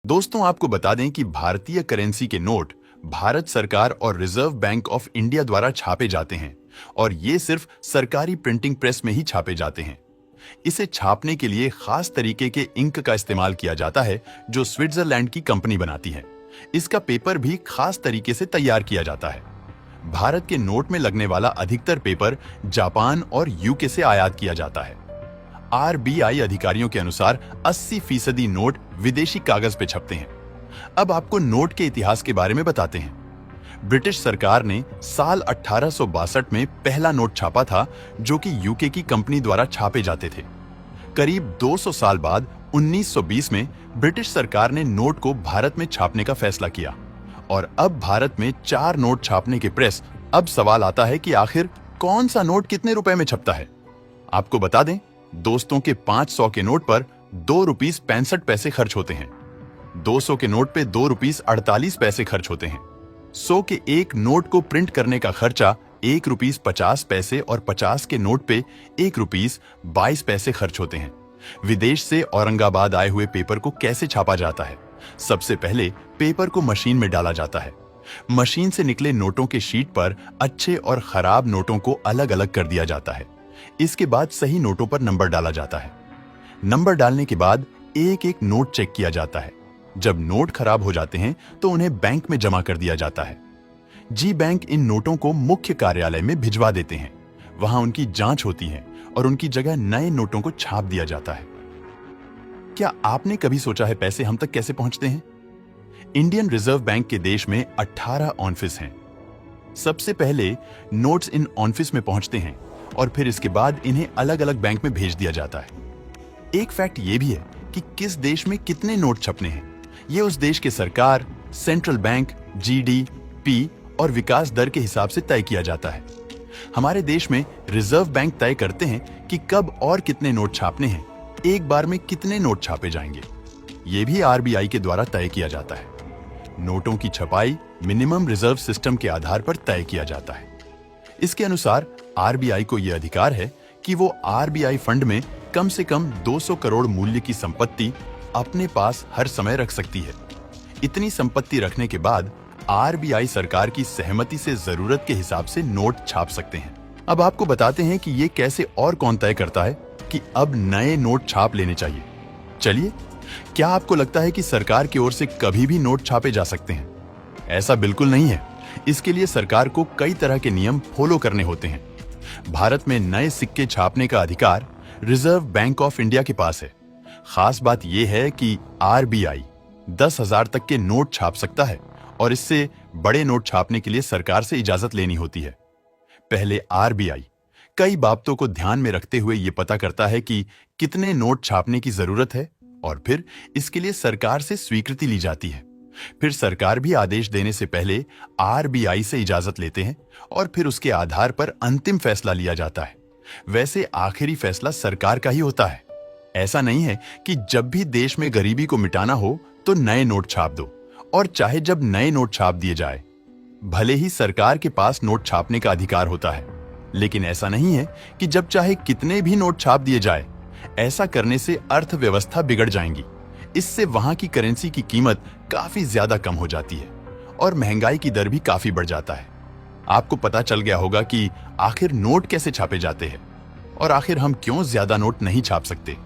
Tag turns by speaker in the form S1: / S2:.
S1: दोस्तों, आपको बता दें कि भारतीय करेंसी के नोट भारत सरकार और रिजर्व बैंक ऑफ इंडिया द्वारा छापे जाते हैं और ये सिर्फ सरकारी प्रिंटिंग प्रेस में ही छापे जाते हैं। इसे छापने के लिए खास तरीके के इंक का इस्तेमाल किया जाता है जो स्विट्जरलैंड की कंपनी बनाती है। इसका पेपर भी खास तरीके से तैयार किया जाता है। भारत के नोट में लगने वाला अधिकतर पेपर जापान और यूके से आयात किया जाता है। आरबीआई अधिकारियों के अनुसार 80% नोट विदेशी कागज पे छपते हैं। अब आपको नोट के इतिहास के बारे में बताते हैं। ब्रिटिश सरकार ने साल 1862 में पहला नोट छापा था जो कि यूके की कंपनी द्वारा छापे जाते थे। करीब 200 साल बाद 1920 में ब्रिटिश सरकार ने नोट को भारत में छापने का फैसला किया और अब भारत में 4 नोट छापने के प्रेस। अब सवाल आता है कि आखिर कौन सा नोट कितने रुपए में छपता है। आपको बता दें, दोस्तों के 500 के नोट पर 2 रुपीस 65 पैसे खर्च होते हैं। 200 के नोट पे 2 रुपीस 48 पैसे खर्च होते हैं। 100 के एक नोट को प्रिंट करने का खर्चा 1 रुपीस 50 पैसे और 50 के नोट पे 1 रुपीस 22 पैसे खर्च होते हैं। विदेश से औरंगाबाद आए हुए पेपर को कैसे छापा जाता है? सबसे पहले पेपर को मशीन में डाला जाता है। मशीन से निकले नोटों के शीट पर अच्छे और खराब नोटों को अलग अलग कर दिया जाता है। इसके बाद सही नोटों पर नंबर डाला जाता है। नंबर डालने के बाद एक एक नोट चेक किया जाता है। जब नोट खराब हो जाते हैं तो उन्हें बैंक में जमा कर दिया जाता है। जी बैंक इन नोटों को मुख्य कार्यालय में भिजवा देते हैं। वहां उनकी जांच होती है और उनकी जगह नए नोटों को छाप दिया जाता है। क्या आपने कभी सोचा है पैसे हम तक कैसे पहुंचते हैं? इंडियन रिजर्व बैंक के देश में 18 ऑफिस हैं। सबसे पहले नोट्स इन ऑफिस में पहुंचते हैं और फिर इसके बाद इन्हें अलग अलग बैंक में भेज दिया जाता है। एक फैक्ट ये भी है कि किस देश में कितने नोट छपने हैं। ये उस देश के सरकार, सेंट्रल बैंक, जीडीपी और विकास दर के हिसाब से तय किया जाता है। हमारे देश में रिजर्व बैंक तय करते हैं कि कब और कितने नोट छापने हैं, एक बार में कितने नोट छापे जाएंगे। ये भी आरबीआई के द्वारा तय किया जाता है। नोटों की छपाई मिनिमम रिजर्व सिस्टम के आधार पर तय किया जाता है। इसके अनुसार आरबीआई को यह अधिकार है कि वो आरबीआई फंड में कम से कम 200 करोड़ मूल्य की संपत्ति अपने पास हर समय रख सकती है। इतनी संपत्ति रखने के बाद आरबीआई सरकार की सहमति से जरूरत के हिसाब से नोट छाप सकते हैं। अब आपको बताते हैं कि ये कैसे और कौन तय करता है कि अब नए नोट छाप लेने चाहिए। चलिए, क्या आपको लगता है कि सरकार की ओर से कभी भी नोट छापे जा सकते हैं? ऐसा बिल्कुल नहीं है। इसके लिए सरकार को कई तरह के नियम फॉलो करने होते हैं। भारत में नए सिक्के छापने का अधिकार रिजर्व बैंक ऑफ इंडिया के पास है। खास बात यह है कि आरबीआई 10,000 तक के नोट छाप सकता है और इससे बड़े नोट छापने के लिए सरकार से इजाजत लेनी होती है। पहले आरबीआई कई बातों को ध्यान में रखते हुए यह पता करता है कि कितने नोट छापने की जरूरत है और फिर इसके लिए सरकार से स्वीकृति ली जाती है। फिर सरकार भी आदेश देने से पहले आरबीआई से इजाजत लेते हैं और फिर उसके आधार पर अंतिम फैसला लिया जाता है। वैसे आखिरी फैसला सरकार का ही होता है। ऐसा नहीं है कि जब भी देश में गरीबी को मिटाना हो तो नए नोट छाप दो, और चाहे जब नए नोट छाप दिए जाए। भले ही सरकार के पास नोट छापने का अधिकार होता है, लेकिन ऐसा नहीं है कि जब चाहे कितने भी नोट छाप दिए जाए। ऐसा करने से अर्थव्यवस्था बिगड़ जाएंगी। इससे वहां की करेंसी की कीमत काफी ज्यादा कम हो जाती है और महंगाई की दर भी काफी बढ़ जाता है। आपको पता चल गया होगा कि आखिर नोट कैसे छापे जाते हैं और आखिर हम क्यों ज्यादा नोट नहीं छाप सकते।